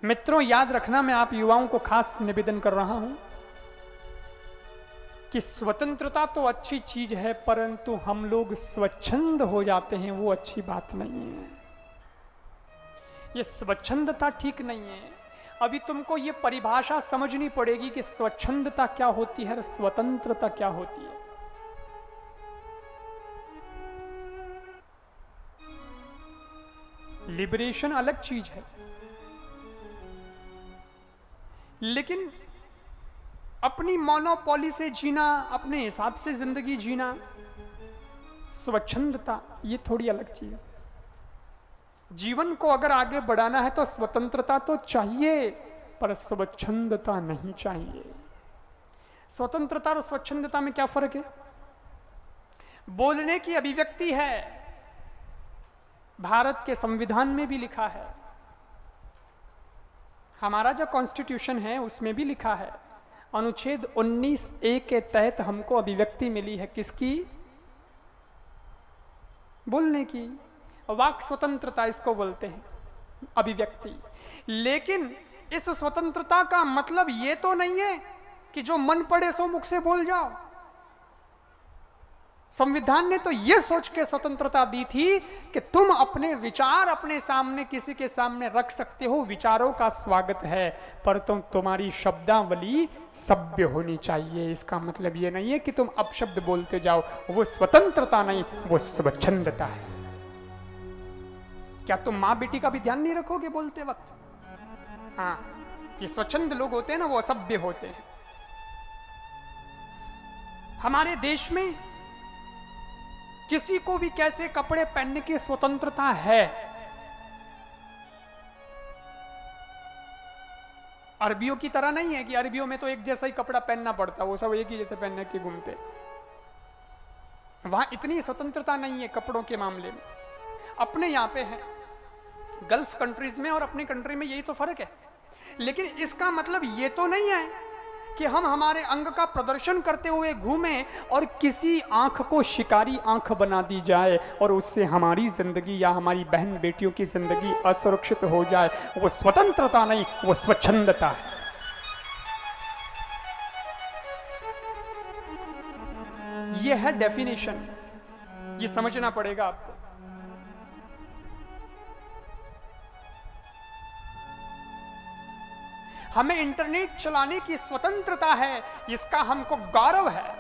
मित्रों, याद रखना, मैं आप युवाओं को खास निवेदन कर रहा हूं कि स्वतंत्रता तो अच्छी चीज है, परंतु हम लोग स्वच्छंद हो जाते हैं, वो अच्छी बात नहीं है। ये स्वच्छंदता ठीक नहीं है। अभी तुमको ये परिभाषा समझनी पड़ेगी कि स्वच्छंदता क्या होती है और स्वतंत्रता क्या होती है। लिबरेशन अलग चीज है, लेकिन अपनी मोनोपोली से जीना, अपने हिसाब से जिंदगी जीना, स्वच्छंदता ये थोड़ी अलग चीज है। जीवन को अगर आगे बढ़ाना है तो स्वतंत्रता तो चाहिए, पर स्वच्छंदता नहीं चाहिए। स्वतंत्रता और स्वच्छंदता में क्या फर्क है? बोलने की अभिव्यक्ति है, भारत के संविधान में भी लिखा है, हमारा जो कॉन्स्टिट्यूशन है उसमें भी लिखा है, अनुच्छेद 19A के तहत हमको अभिव्यक्ति मिली है। किसकी? बोलने की। वाक स्वतंत्रता इसको बोलते हैं, अभिव्यक्ति। लेकिन इस स्वतंत्रता का मतलब ये तो नहीं है कि जो मन पड़े सो मुख से बोल जाओ। संविधान ने तो यह सोच के स्वतंत्रता दी थी कि तुम अपने विचार अपने सामने किसी के सामने रख सकते हो, विचारों का स्वागत है, पर तुम्हारी शब्दावली सभ्य होनी चाहिए। इसका मतलब यह नहीं है कि तुम अपशब्द बोलते जाओ, वो स्वतंत्रता नहीं, वो स्वच्छंदता है। क्या तुम मां बेटी का भी ध्यान नहीं रखोगे बोलते वक्त? हाँ, ये स्वच्छंद लोग होते हैं ना, वो असभ्य होते हैं। हमारे देश में किसी को भी कैसे कपड़े पहनने की स्वतंत्रता है। अरबियों की तरह नहीं है कि अरबियों में तो एक जैसा ही कपड़ा पहनना पड़ता, वो सब एक ही जैसे पहनने के घूमते। वहां इतनी स्वतंत्रता नहीं है कपड़ों के मामले में। अपने यहां पे है, गल्फ कंट्रीज में और अपनी कंट्री में यही तो फर्क है। लेकिन इसका मतलब ये तो नहीं है कि हम हमारे अंग का प्रदर्शन करते हुए घूमें और किसी आंख को शिकारी आंख बना दी जाए और उससे हमारी जिंदगी या हमारी बहन बेटियों की जिंदगी असुरक्षित हो जाए। वो स्वतंत्रता नहीं, वो स्वच्छंदता है। ये है डेफिनेशन, ये समझना पड़ेगा आपको। हमें इंटरनेट चलाने की स्वतंत्रता है, इसका हमको गौरव है।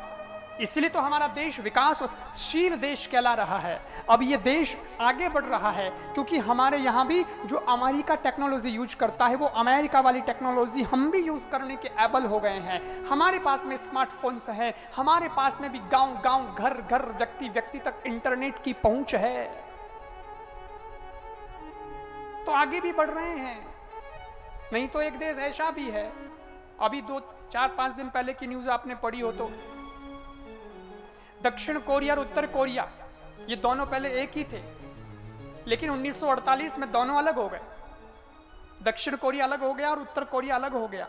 इसलिए तो हमारा देश विकासशील देश कहला रहा है। अब ये देश आगे बढ़ रहा है क्योंकि हमारे यहाँ भी जो अमेरिका टेक्नोलॉजी यूज करता है, वो अमेरिका वाली टेक्नोलॉजी हम भी यूज करने के एबल हो गए हैं। हमारे पास में स्मार्टफोन्स है, हमारे पास में भी गांव गांव, घर घर, व्यक्ति व्यक्ति तक इंटरनेट की पहुंच है, तो आगे भी बढ़ रहे हैं। नहीं तो एक देश ऐसा भी है, अभी 2-4-5 दिन पहले की न्यूज आपने पढ़ी हो तो, दक्षिण कोरिया और उत्तर कोरिया, ये दोनों पहले एक ही थे, लेकिन 1948 में दोनों अलग हो गए। दक्षिण कोरिया अलग हो गया और उत्तर कोरिया अलग हो गया।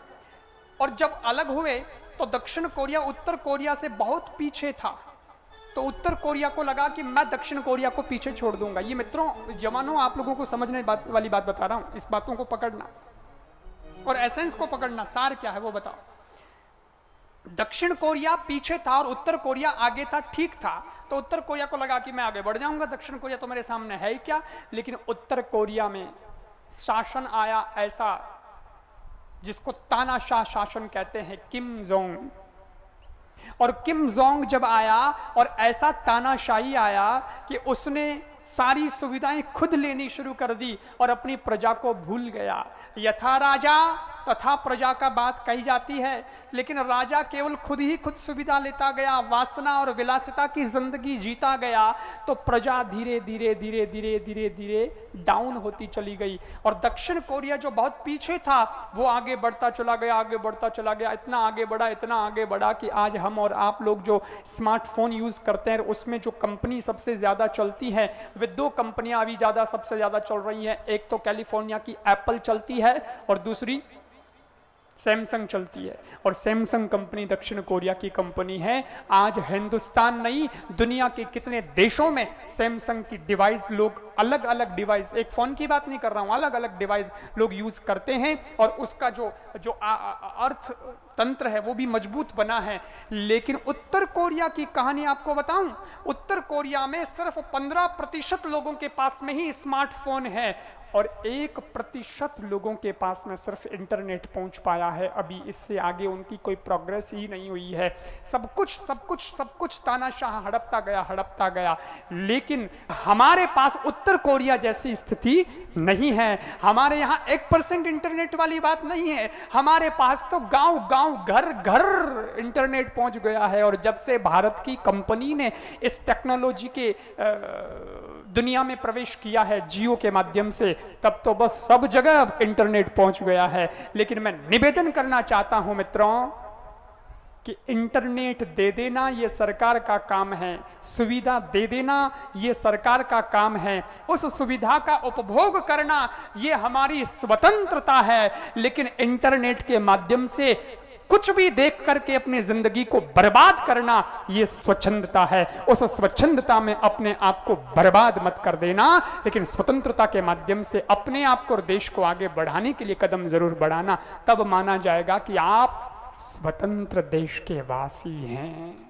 और जब अलग हुए तो दक्षिण कोरिया उत्तर कोरिया से बहुत पीछे था, तो उत्तर कोरिया को लगा कि मैं दक्षिण कोरिया को पीछे छोड़ दूंगा। ये मित्रों, जवानों, आप लोगों को समझने वाली बात बता रहा हूं, इस बातों को पकड़ना और एसेंस को पकड़ना। सार क्या है वो बताओ। दक्षिण कोरिया पीछे था और उत्तर कोरिया आगे था, ठीक था। तो उत्तर कोरिया को लगा कि मैं आगे बढ़ जाऊंगा, दक्षिण कोरिया तो मेरे सामने है ही क्या। लेकिन उत्तर कोरिया में शासन आया ऐसा जिसको तानाशाह शासन कहते हैं, किम जोंग। और किम जोंग जब आया और ऐसा तानाशाही आया कि उसने सारी सुविधाएं खुद लेनी शुरू कर दी और अपनी प्रजा को भूल गया। यथा राजा तथा प्रजा का बात कही जाती है, लेकिन राजा केवल खुद ही खुद सुविधा लेता गया, वासना और विलासिता की जिंदगी जीता गया, तो प्रजा धीरे धीरे धीरे धीरे धीरे धीरे डाउन होती चली गई। और दक्षिण कोरिया जो बहुत पीछे था, वो आगे बढ़ता चला गया, आगे बढ़ता चला गया, इतना आगे बढ़ा, इतना आगे बढ़ा कि आज हम और आप लोग जो स्मार्टफोन यूज करते हैं, उसमें जो कंपनी सबसे ज्यादा चलती है, वे 2 कंपनियां अभी सबसे ज्यादा चल रही हैं। एक तो कैलिफोर्निया की एप्पल चलती है और दूसरी सैमसंग चलती है और सैमसंग कंपनी दक्षिण कोरिया की कंपनी है। आज हिंदुस्तान नहीं, दुनिया के कितने देशों में सैमसंग की डिवाइस लोग, अलग अलग डिवाइस, एक फोन की बात नहीं कर रहा हूं, अलग अलग डिवाइस लोग यूज करते हैं और उसका जो जो अर्थ तंत्र है वो भी मजबूत बना है। लेकिन उत्तर कोरिया की कहानी आपको बताऊं, उत्तर कोरिया में सिर्फ 15% लोगों के पास में ही स्मार्टफोन है और 1% लोगों के पास में सिर्फ इंटरनेट पहुंच पाया है। अभी इससे आगे उनकी कोई प्रोग्रेस ही नहीं हुई है। सब कुछ तानाशाह हड़पता गया। लेकिन हमारे पास उत्तर कोरिया जैसी स्थिति नहीं है। हमारे यहाँ 1% इंटरनेट वाली बात नहीं है। हमारे पास तो गांव घर इंटरनेट पहुंच गया है। और जब से भारत की कंपनी ने इस टेक्नोलॉजी के दुनिया में प्रवेश किया है जियो के माध्यम से, तब तो बस सब जगह अब इंटरनेट पहुंच गया है। लेकिन मैं निवेदन करना चाहता हूं मित्रों कि इंटरनेट दे देना ये सरकार का काम है, सुविधा दे देना ये सरकार का काम है, उस सुविधा का उपभोग करना ये हमारी स्वतंत्रता है। लेकिन इंटरनेट के माध्यम से कुछ भी देख करके अपनी जिंदगी को बर्बाद करना ये स्वच्छंदता है। उस स्वच्छंदता में अपने आप को बर्बाद मत कर देना, लेकिन स्वतंत्रता के माध्यम से अपने आप को और देश को आगे बढ़ाने के लिए कदम जरूर बढ़ाना। तब माना जाएगा कि आप स्वतंत्र देश के वासी हैं।